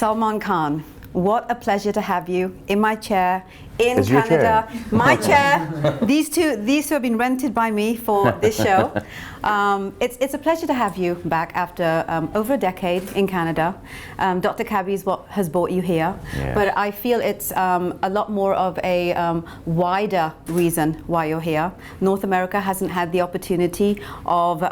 Salman Khan, what a pleasure to have you in my chair in It's Canada. your chair. My chair. These two have been rented by me for this show. It's a pleasure to have you back after over a decade in Canada. Dr. Cabbie is what has brought you here, Yeah. but I feel it's a lot more of a wider reason why you're here. North America hasn't had the opportunity of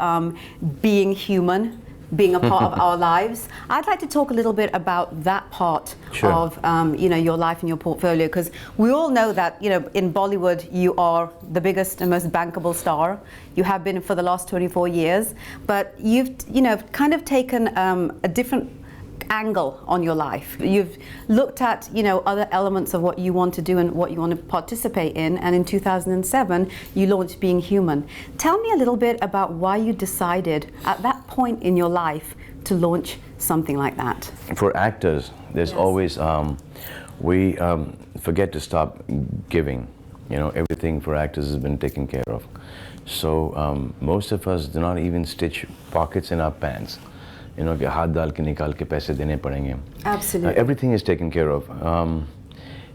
being human, being a part of our lives. I'd like to talk a little bit about that part Sure. of your life and your portfolio, because we all know that in Bollywood you are the biggest and most bankable star. You have been for the last 24 years, but you've kind of taken a different angle on your life. You've looked at other elements of what you want to do and what you want to participate in, and in 2007 you launched Being Human. Tell me a little bit about why you decided at that point in your life to launch something like that. For actors, there's Yes. always we forget to stop giving. Everything for actors has been taken care of. So most of us do not even stitch pockets in our pants. कि हाथ डाल के निकाल के पैसे देने पड़ेंगे. Absolutely. Everything is taken care of.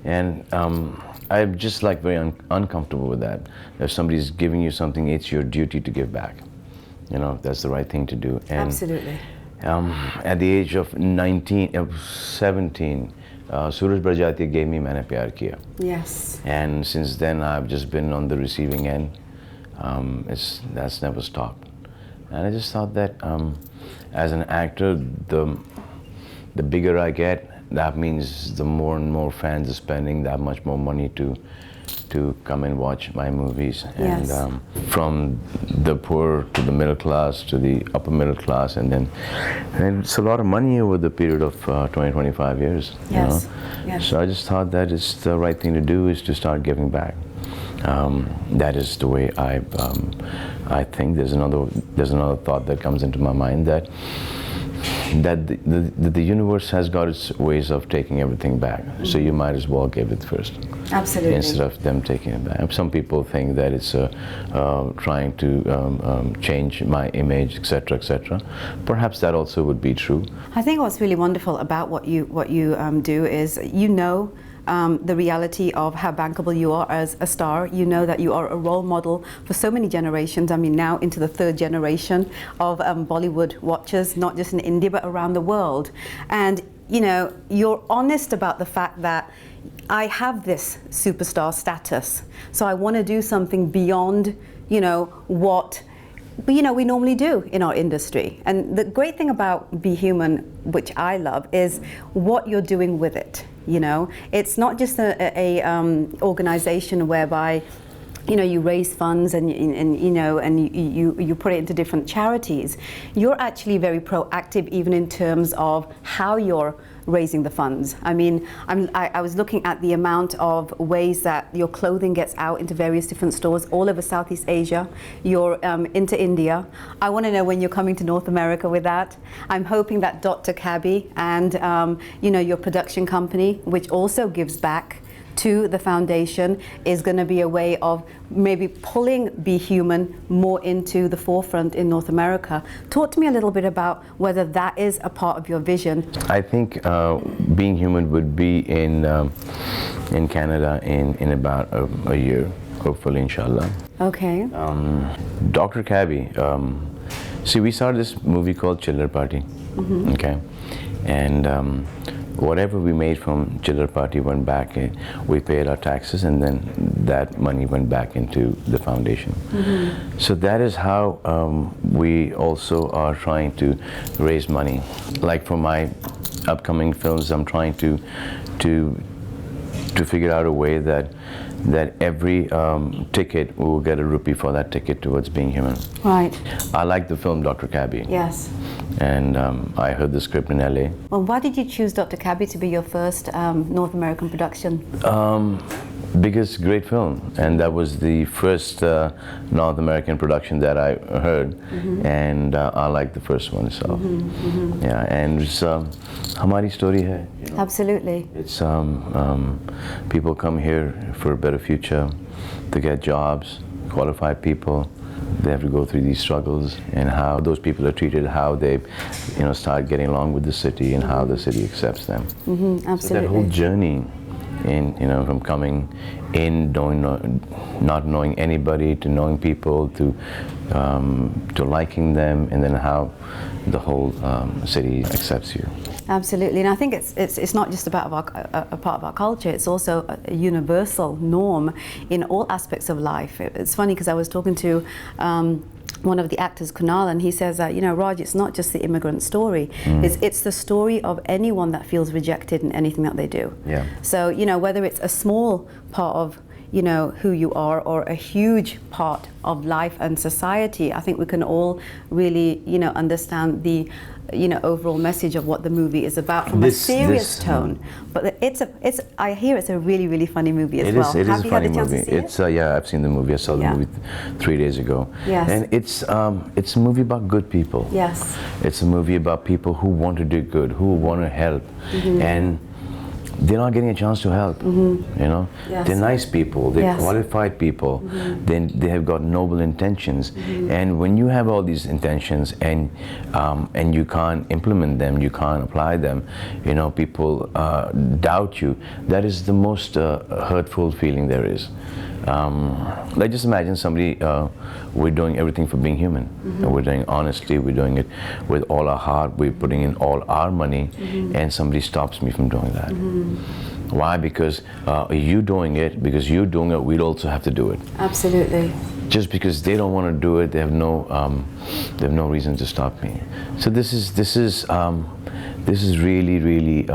And I'm just like very uncomfortable with that. If somebody's giving you something, it's your duty to give back. That's the right thing to do. And, Absolutely. At the age of 17, Suraj Barjati gave me Maine Pyar Kiya. Yes. And since then, I've just been on the receiving end. That's never stopped. And I just thought that as an actor, the bigger I get, that means the more and more fans are spending that much more money to come and watch my movies. Yes. And from the poor to the middle class to the upper middle class, and it's a lot of money over the period of 20-25 years. Yes. Yes. So I just thought that it's the right thing to do is to start giving back. That is the way I think. There's another thought that comes into my mind that the universe has got its ways of taking everything back. Mm-hmm. So you might as well give it first. Absolutely. Instead of them taking it back. Some people think that it's trying to change my image, etc., etc. Perhaps that also would be true. I think what's really wonderful about what you do is the reality of how bankable you are as a star. You know that you are a role model for so many generations. I mean, now into the third generation of Bollywood watchers, not just in India, but around the world. And, you're honest about the fact that I have this superstar status, so I want to do something beyond, what we normally do in our industry. And the great thing about Be Human, which I love, is what you're doing with it. It's not just a organization whereby you raise funds and you put it into different charities. You're actually very proactive, even in terms of how you're raising the funds. I mean, I was looking at the amount of ways that your clothing gets out into various different stores all over Southeast Asia. You're into India. I want to know when you're coming to North America with that. I'm hoping that Dr. Cabbie and your production company, which also gives back to the foundation, is going to be a way of maybe pulling Be Human more into the forefront in North America. Talk to me a little bit about whether that is a part of your vision. I think Being Human would be in Canada in about a year, hopefully, inshallah. Okay. Dr. Cabbie, see, we started this movie called Chiller Party. Mm-hmm. Okay, and whatever we made from Chiller Party went back. We paid our taxes, and then that money went back into the foundation. Mm-hmm. So that is how we also are trying to raise money. Like for my upcoming films, I'm trying to figure out a way that every ticket, we will get a rupee for that ticket towards Being Human. Right. I like the film Dr. Cabbie. Yes. And I heard the script in LA. Well, why did you choose Dr. Cabbie to be your first North American production? Because great film, and that was the first North American production that I heard, mm-hmm. and I liked the first one itself. Mm-hmm, mm-hmm. Yeah, and it's Hamari story hai. Absolutely. It's people come here for a better future, to get jobs, qualified people, they have to go through these struggles, and how those people are treated, how they, start getting along with the city, and how the city accepts them. Absolutely. So that whole journey, from coming in, not knowing anybody, to knowing people, to liking them, and then how the whole city accepts you. Absolutely, and I think it's not just about a part of our culture, it's also a universal norm in all aspects of life. It's funny because I was talking to one of the actors, Kunal, and he says that, Raj, it's not just the immigrant story, it's the story of anyone that feels rejected in anything that they do. Yeah. So, whether it's a small part of who you are, or a huge part of life and society, I think we can all really, understand the overall message of what the movie is about from a serious tone. But I hear it's a really, really funny movie as well. It is Have a you had funny a chance movie. to see it? It's yeah, I've seen the movie. I saw the movie 3 days ago. Yes. And it's a movie about good people. Yes. It's a movie about people who want to do good, who want to help, and they're not getting a chance to help. Yes. They're nice people, they're Yes. qualified people, then they have got noble intentions, and when you have all these intentions and you can't implement them, you can't apply them, people doubt you, that is the most hurtful feeling there is. Like, just imagine somebody, we're doing everything for being human, and we're doing honestly, we're doing it with all our heart, we're putting in all our money, and somebody stops me from doing that. Why? Because you doing it, we'd also have to do it. Absolutely. Just because they don't want to do it, they have no reason to stop me. So this is really, really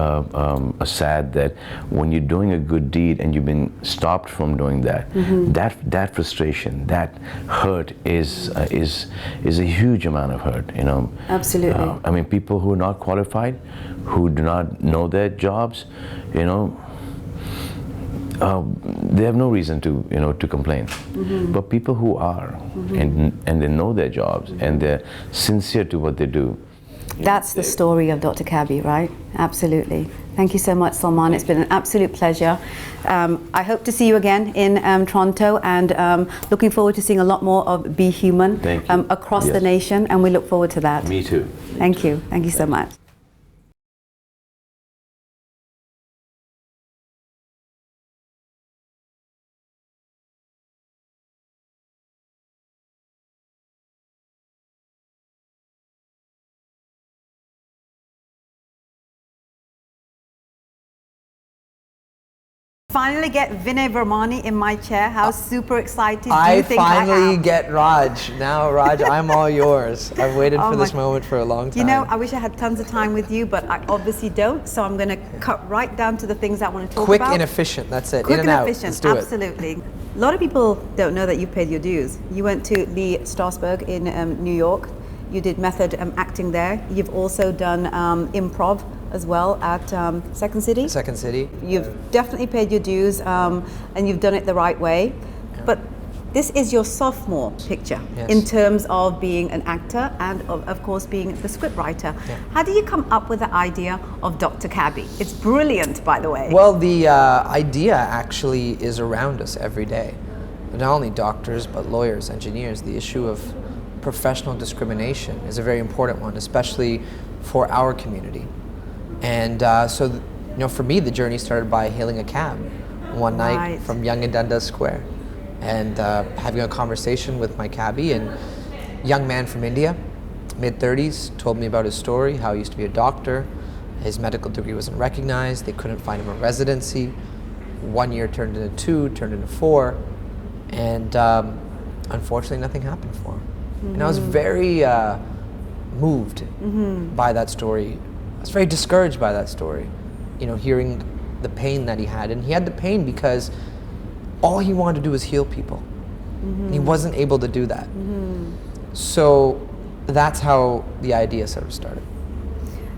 sad that when you're doing a good deed and you've been stopped from doing that, that frustration, that hurt is a huge amount of hurt. Absolutely. I mean, people who are not qualified, who do not know their jobs, they have no reason to complain. But people who are, and they know their jobs, and they're sincere to what they do. That's the story of Dr. Cabbie, right? Absolutely. Thank you so much, Salman. It's been an absolute pleasure. I hope to see you again in Toronto, and looking forward to seeing a lot more of Be Human across the nation, and we look forward to that. Me too. Thank you. Thank you so much. Finally get Vinay Virmani in my chair. How super excited do you think I am? I finally get Raj. Now, Raj, I'm all yours. I've waited for this moment for a long time. I wish I had tons of time with you, but I obviously don't, so I'm going to cut right down to the things I want to talk Quick about. and efficient, that's it. Quick In and out. efficient, Let's do absolutely. A lot of people don't know that you've paid your dues. You went to Lee Strasberg in New York. You did method acting there. You've also done improv as well at Second City. Second City. You've definitely paid your dues, and you've done it the right way. But this is your sophomore picture in terms of being an actor and of course being the scriptwriter. How do you come up with the idea of Dr. Cabbie? It's brilliant, by the way. Well, the idea actually is around us every day. Not only doctors, but lawyers, engineers. The issue of professional discrimination is a very important one, especially for our community. And for me, the journey started by hailing a cab one night from Yonge and Dundas Square, and having a conversation with my cabbie, and young man from India, mid-30s, told me about his story, how he used to be a doctor, his medical degree wasn't recognized, they couldn't find him a residency, 1 year turned into 2, turned into 4, and unfortunately nothing happened for him. And I was very moved by that story. I was very discouraged by that story, hearing the pain that he had. And he had the pain because all he wanted to do was heal people. And he wasn't able to do that. So that's how the idea sort of started.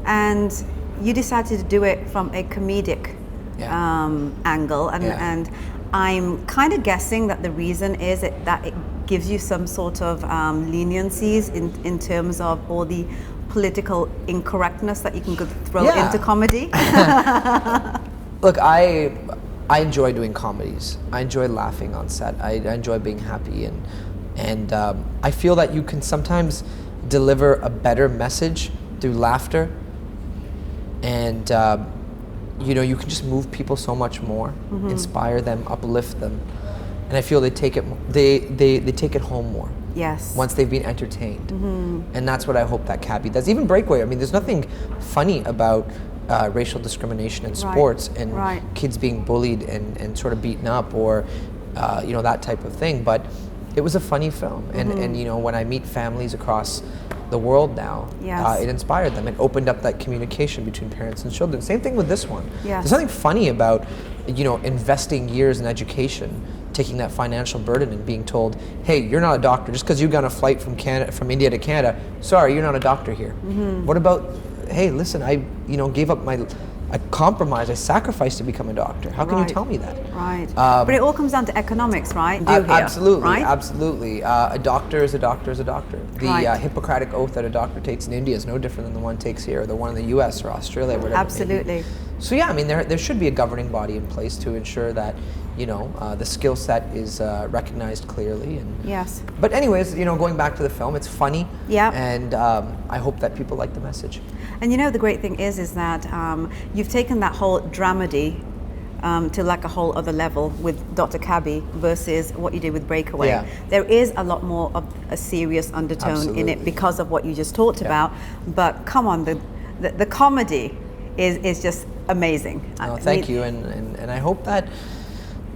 And you decided to do it from a comedic angle. And I'm kind of guessing that the reason is that it gives you some sort of leniencies in terms of all the political incorrectness that you can throw into comedy. Look, I enjoy doing comedies. I enjoy laughing on set. I enjoy being happy, and And I feel that you can sometimes deliver a better message through laughter, and you know, you can just move people so much more, inspire them, uplift them, and I feel they take it they take it home more. Yes. Once they've been entertained, and that's what I hope that Cabbie does. Even Breakaway. I mean, there's nothing funny about racial discrimination in sports and kids being bullied and sort of beaten up, or you know, that type of thing. But it was a funny film, and you know, when I meet families across the world now, it inspired them. It opened up that communication between parents and children. Same thing with this one. There's nothing funny about, you know, investing years in education, taking that financial burden and being told, hey, you're not a doctor just because you got a flight from India to Canada. Sorry, you're not a doctor here. What about, hey, listen, I gave up I compromised, I sacrificed to become a doctor. How can you tell me that? But it all comes down to economics, right? Absolutely, right? Absolutely. A doctor is a doctor is a doctor. The Hippocratic oath that a doctor takes in India is no different than the one takes here, or the one in the US or Australia, whatever. Absolutely. So yeah, I mean, there should be a governing body in place to ensure that, you know, the skill set is recognized clearly. And But anyways, you know, going back to the film, it's funny. And I hope that people like the message. And you know, the great thing is that you've taken that whole dramedy to like a whole other level with Dr. Cabbie versus what you did with Breakaway. There is a lot more of a serious undertone in it because of what you just talked about. But come on, the comedy is just amazing. Oh, thank you, and I hope that,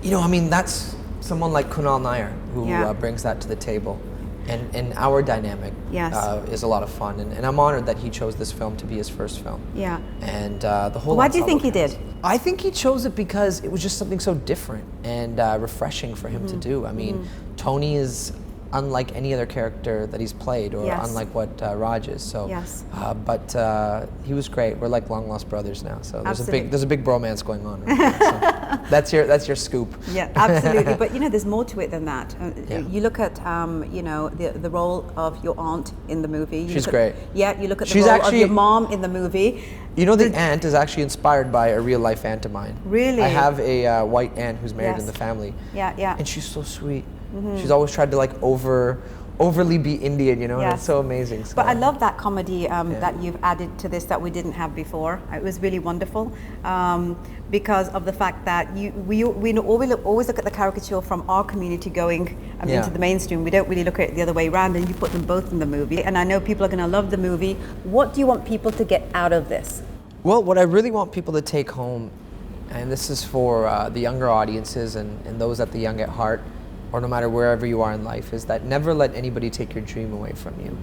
you know, I mean, that's someone like Kunal Nayyar who brings that to the table. And our dynamic is a lot of fun, and I'm honored that he chose this film to be his first film. And the whole. Why do you think he did? I think he chose it because it was just something so different and refreshing for him to do. I mean, Tony is unlike any other character that he's played, or unlike what Raj is. So, but he was great. We're like long lost brothers now. So there's a big bromance going on. Right now, so that's your scoop. Yeah, absolutely. But you know, there's more to it than that. You look at you know, the role of your aunt in the movie. She's great. Yeah, you look at the role of your mom in the movie. You know, the aunt is actually inspired by a real life aunt of mine. Really? I have a white aunt who's married in the family. And she's so sweet. She's always tried to like overly be Indian, you know, and it's so amazing. So. But I love that comedy that you've added to this that we didn't have before. It was really wonderful because of the fact that we always look at the caricature from our community going into the mainstream. We don't really look at it the other way around, and you put them both in the movie. And I know people are going to love the movie. What do you want people to get out of this? Well, what I really want people to take home, and this is for the younger audiences and those at the young at heart, or no matter wherever you are in life, is that never let anybody take your dream away from you.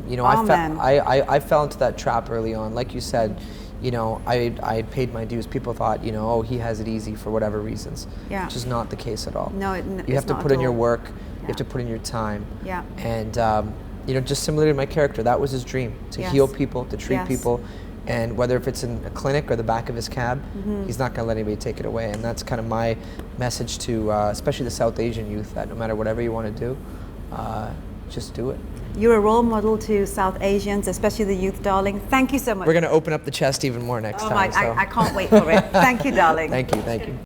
You know, I fell into that trap early on. Like you said, you know, I had paid my dues. People thought, you know, oh, he has it easy for whatever reasons. Which is not the case at all. No, you have to put in your work. You have to put in your time. And you know, just similar to my character, that was his dream, to heal people, to treat people. And whether if it's in a clinic or the back of his cab, he's not going to let anybody take it away. And that's kind of my message to especially the South Asian youth, that no matter whatever you want to do, just do it. You're a role model to South Asians, especially the youth, darling. Thank you so much. We're going to open up the chest even more next time. I can't wait for it. Thank you, darling. Thank you.